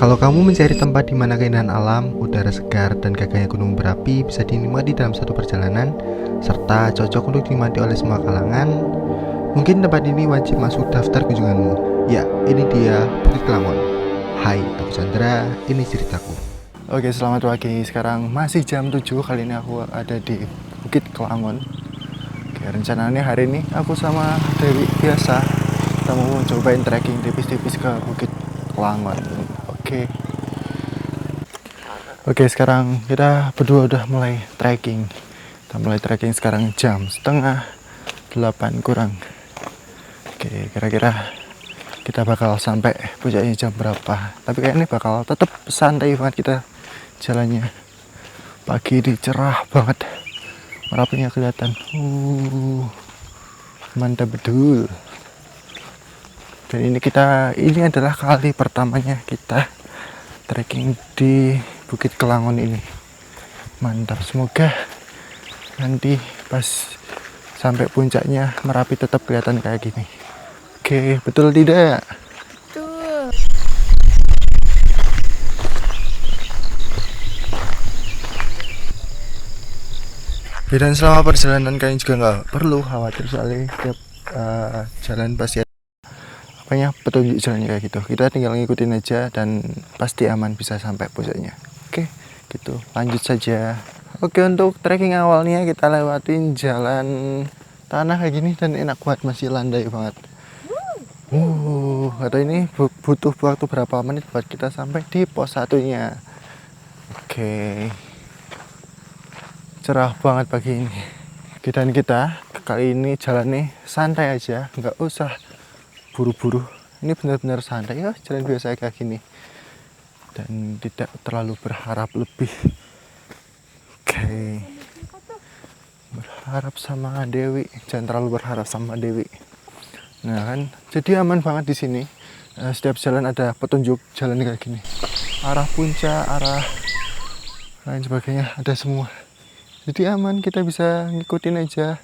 Kalau kamu mencari tempat di mana keindahan alam, udara segar, dan gagahnya gunung berapi bisa dinikmati dalam satu perjalanan, serta cocok untuk dinikmati oleh semua kalangan, mungkin tempat ini wajib masuk daftar kunjunganmu. Ya, ini dia Bukit Kelangon. Hai, aku Chandra, ini ceritaku. Oke, selamat pagi. Sekarang masih jam 7, kali ini aku ada di Bukit Kelangon. Oke, rencananya hari ini aku sama Dewi biasa, kita mau cobain trekking tipis-tipis ke Bukit Kelangon. Oke, sekarang kita berdua udah mulai trekking. Kita mulai trekking sekarang jam setengah 8 kurang. Oke, kira-kira kita bakal sampai puncaknya jam berapa? Tapi kayaknya bakal tetap santai banget kita jalannya. Pagi ini cerah banget, Merapinya kelihatan. Mantap betul. Dan ini adalah kali pertamanya kita trekking di Bukit Kelangon ini. Mantap, semoga nanti pas sampai puncaknya Merapi tetap kelihatan kayak gini. Oke, betul tidak? Betul. Dan selama perjalanan kalian juga nggak perlu khawatir, soalnya tiap jalan pasti ada petunjuk jalannya kayak gitu. Kita tinggal ngikutin aja dan pasti aman bisa sampai puncaknya. Oke, gitu. Lanjut saja. Oke, untuk trekking awalnya kita lewatin jalan tanah kayak gini dan enak banget, masih landai banget. Atau ini butuh waktu berapa menit buat kita sampai di pos satunya. Oke. Cerah banget pagi ini. Dan kita kali ini jalannya santai aja, nggak usah buru-buru. Ini benar-benar santai ya, jalan biasa kayak gini. Dan tidak terlalu berharap lebih. Oke. Berharap sama Dewi, jangan terlalu berharap sama Dewi. Nah kan, jadi aman banget di sini. Setiap jalan ada petunjuk jalan kayak gini. Arah puncak, arah lain sebagainya ada semua. Jadi aman, kita bisa ngikutin aja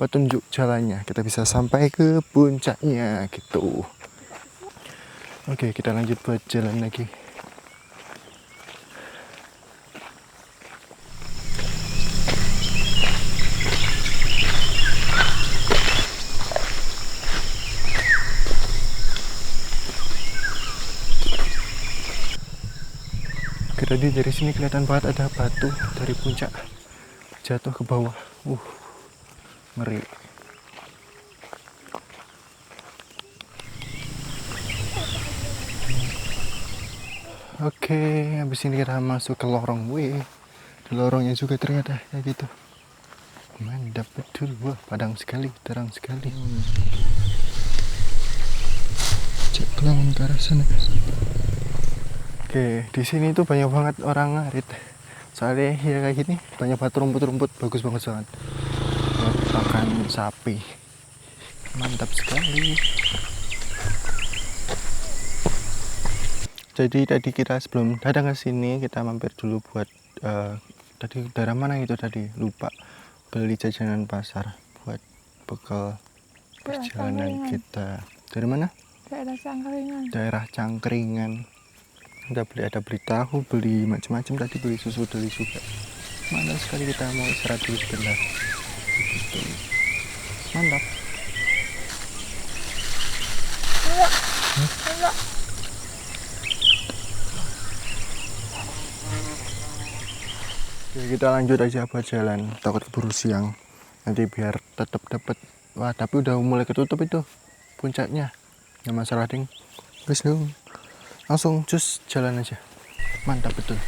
petunjuk jalannya. Kita bisa sampai ke puncaknya gitu. Oke, kita lanjut buat jalan lagi. Oke, tadi dari sini kelihatan banget ada batu dari puncak jatuh ke bawah. Ngeri. Oke, habis ini kita masuk ke lorong. Di lorongnya juga ternyata kayak gitu. Mantap betul. Wah, padang sekali, terang sekali. Cek Kelangon ke arah sana. Oke, di sini tuh banyak banget orang ngarit. Soalnya ya kayak gini, banyak banget rumput-rumput, bagus banget buat makan sapi. Mantap sekali. Jadi tadi kita sebelum datang ke sini kita mampir dulu buat tadi daerah mana itu tadi lupa, beli jajanan pasar buat bekal perjalanan kita. Dari mana? Daerah Cangkringan. Daerah Cangkringan. Kita ada beli tahu, beli macam-macam, tadi beli susu deli juga. Mantap sekali, kita mau istirahat dulu sebentar. Gitu. Mantap. Oke, kita lanjut aja buat jalan, takut keburu siang. Nanti biar tetap dapat. Wah, tapi udah mulai ketutup itu puncaknya. Nggak masalah ding. Guys dong. Langsung cus jalan aja. Mantap betul.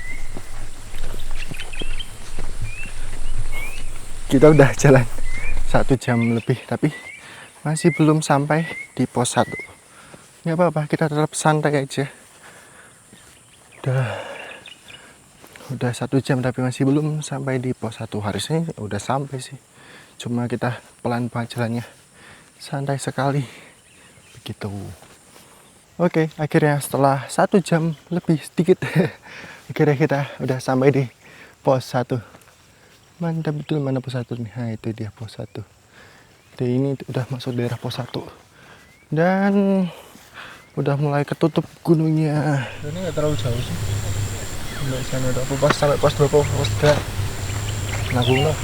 Kita udah jalan 1 jam lebih, tapi masih belum sampai di pos 1. Nggak apa-apa, kita tetap santai aja. Udah 1 jam tapi masih belum sampai di pos 1. Harusnya udah sampai sih. Cuma kita pelan banget jalannya. Santai sekali. Begitu. Oke, akhirnya setelah 1 jam lebih sedikit akhirnya kita udah sampai di pos 1. Mantap betul, mana pos 1 nih? Nah, itu dia pos 1. Jadi ini udah masuk daerah pos 1. Dan udah mulai ketutup gunungnya. Ini nggak terlalu jauh sih. Sampai sana udah pas sampai pos 2 pos 3. Nanggung lah.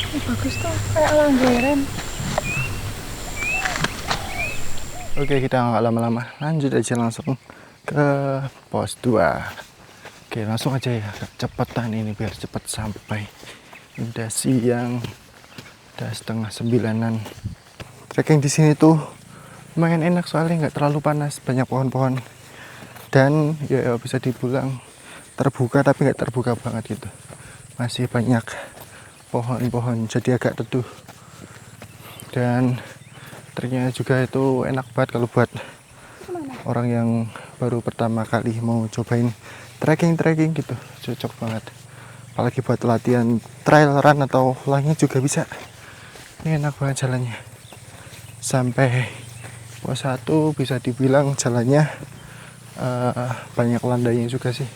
Bagus tuh, kayak langgaran. Oke, kita nggak lama-lama, lanjut aja langsung ke pos 2. Oke, langsung aja ya, cepetan ini biar cepet sampai. Udah siang, udah setengah 9-an. Trekking di sini tuh lumayan enak soalnya nggak terlalu panas, banyak pohon-pohon dan ya bisa dibilang terbuka tapi nggak terbuka banget gitu. Masih banyak pohon-pohon jadi agak teduh dan treknya juga itu enak banget kalau buat orang yang baru pertama kali mau cobain trekking gitu, cocok banget. Apalagi buat latihan trail run atau lainnya juga bisa. Ini enak banget jalannya. Sampai pos 1 bisa dibilang jalannya banyak landainya juga sih.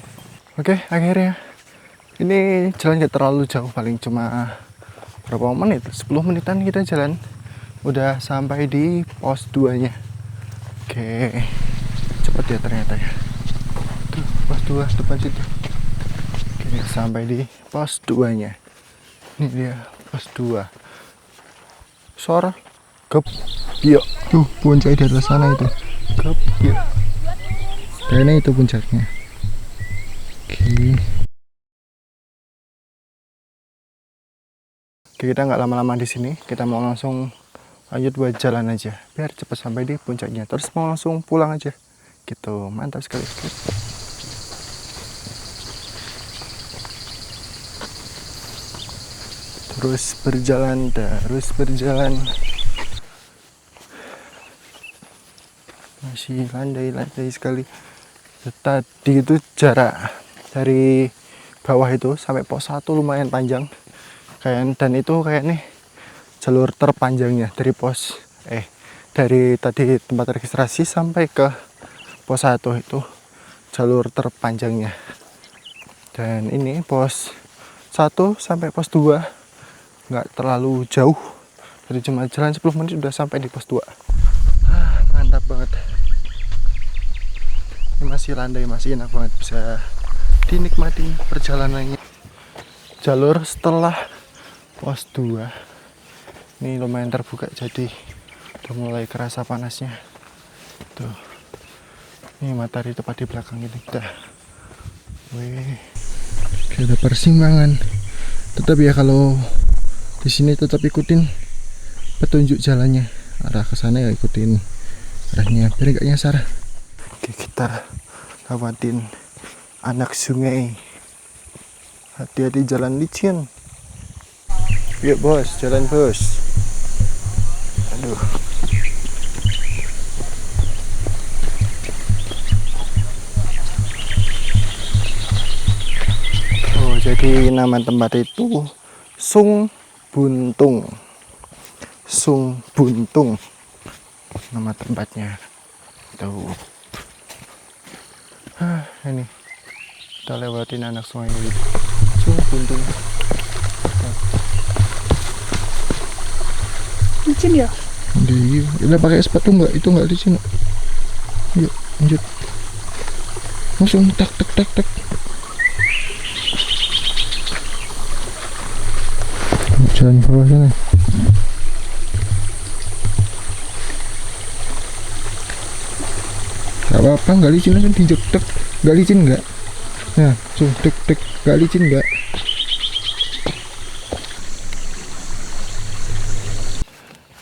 Oke, akhirnya ini jalan gak terlalu jauh, paling cuma berapa menit, 10 menitan kita jalan udah sampai di pos 2 nya. Oke, cepet ya ternyata ya. Tuh, pos 2 depan situ. Oke, sampai di pos 2 nya. Ini dia pos 2. Suara gep yuk. Tuh puncak di atas sana itu. Gep yuk. Kayaknya itu puncaknya. Oke. Oke, kita nggak lama-lama di sini. Kita mau langsung lanjut buat jalan aja, biar cepat sampai di puncaknya. Terus mau langsung pulang aja. Gitu, mantap sekali. Terus berjalan. Masih landai sekali. Tadi itu jarak dari bawah itu sampai pos 1 lumayan panjang. Dan itu kayak nih jalur terpanjangnya dari tadi tempat registrasi sampai ke pos 1 itu jalur terpanjangnya. Dan ini pos 1 sampai pos 2 nggak terlalu jauh, jadi cuma jalan 10 menit udah sampai di pos 2. Mantap banget. Ini masih landai, masih enak banget, bisa dinikmati perjalanannya. Jalur setelah pos 2 ini lumayan terbuka, jadi udah mulai kerasa panasnya. Tuh, ini matahari tepat di belakang ini. Wih, ada persimpangan. Tetap ya, kalau di sini tetap ikutin petunjuk jalannya, arah ke sana ya ikutin arahnya biar nggak nyasar. Oke, kita lewatin anak sungai. Hati-hati jalan licin. Yuk bos, jalan bos. Aduh. Oh, jadi nama tempat itu Sung Buntung. Nama tempatnya. Tuh. Ini kita lewatin anak sungai ini. Sung Buntung. Licin ya? Iya, udah pakai sepatu nggak? Itu nggak licin. Yuk, lanjut. Langsung tak. Jalan bawah sana. Gak apa-apa, nggak licin aja, dijek. Nggak licin nggak? Nah, tek, nggak licin nggak?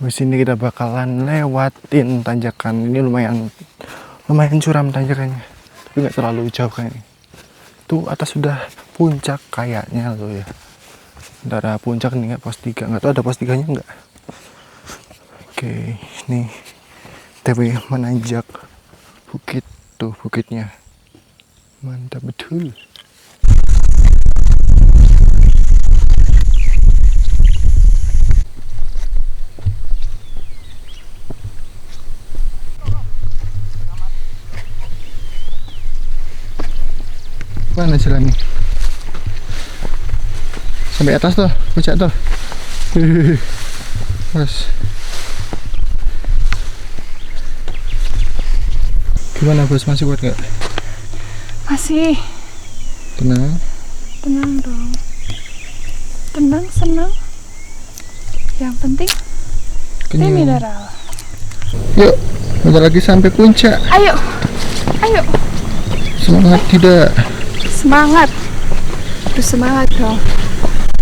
Di sini kita bakalan lewatin tanjakan. Ini lumayan curam tanjakannya, tapi nggak terlalu jauh kayaknya. Tuh atas sudah puncak kayaknya loh ya. Antara puncak nih, nggak pos 3, nggak tahu ada pos 3 nya nggak. Oke, ini tapi menanjak bukit, tuh bukitnya mantap betul. Mana jalannya? Sampai atas tuh, puncak tuh. Mas. Gimana bos, masih kuat gak? Masih. Tenang. Tenang dong. Tenang, senang. Yang penting Kenyang. mineral. Yuk, bentar lagi sampai puncak. Ayo. Ayo. Semangat tidak? Semangat. Terus semangat dong.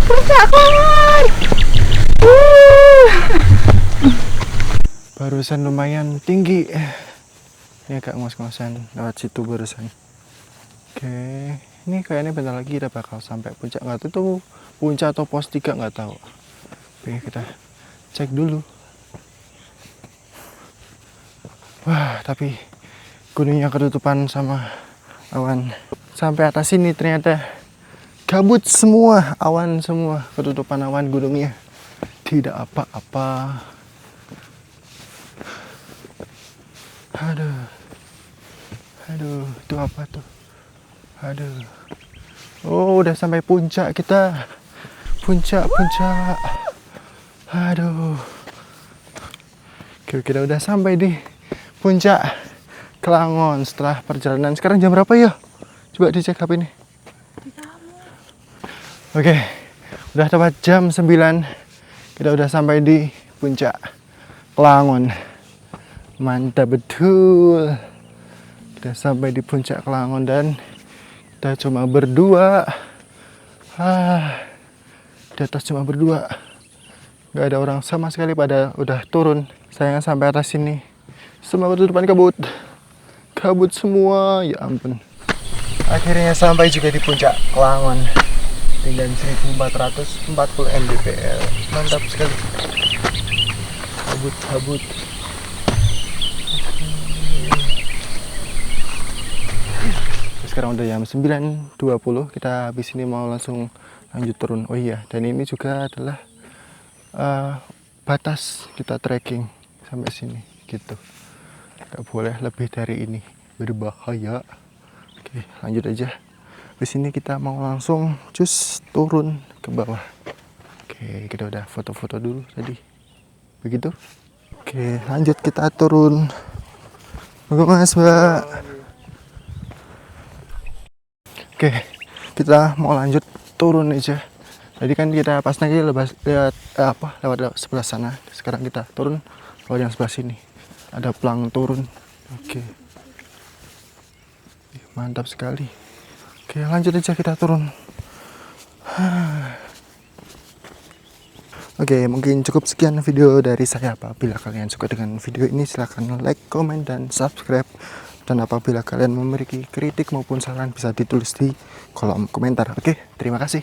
Puncak kawan. Barusan lumayan tinggi. Ini agak ngos-ngosan lewat situ barusan. Oke, ini kayaknya bentar lagi kita bakal sampai puncak. Nggak tahu tuh puncak atau pos 3 nggak tahu. Oke, kita cek dulu. Wah, tapi gunungnya ketutupan sama awan. Sampai atas sini ternyata kabut semua, awan semua, ketutupan awan gunungnya. Tidak apa-apa. Aduh, itu apa tuh? Aduh, oh udah sampai puncak kita, puncak. Aduh, kita udah sampai di puncak Kelangon setelah perjalanan. Sekarang jam berapa ya? Coba dicek HP ini. Oke, udah tepat jam 9. Kita udah sampai di puncak Kelangon. Mantap betul. Kita sampai di puncak Kelangon dan kita cuma berdua. Di atas cuma berdua. Gak ada orang sama sekali, pada udah turun. Sayang sampai atas sini semua ketutupan kabut. Kabut semua, ya ampun. Akhirnya sampai juga di puncak Kelangon. Tinggal 1440 mdpl. Mantap sekali. Kabut. Sekarang udah jam 9.20. Kita habis ini mau langsung lanjut turun. Oh iya, dan ini juga adalah batas kita trekking sampai sini gitu. Gak boleh lebih dari ini, berbahaya. Oke, lanjut aja. Habis ini kita mau langsung cus turun ke bawah. Oke, kita udah foto-foto dulu tadi. Begitu. Oke, lanjut kita turun. Moga Mas, Mbak. Oke, kita mau lanjut turun aja. Tadi kan kita pas lagi lewat sebelah sana. Sekarang kita turun lewat yang sebelah sini. Ada pelang turun. Oke. Mantap sekali. Oke, lanjut aja kita turun. Oke, mungkin cukup sekian video dari saya. Apabila kalian suka dengan video ini, silahkan like, comment, dan subscribe. Dan apabila kalian memiliki kritik maupun saran, bisa ditulis di kolom komentar. Oke, terima kasih.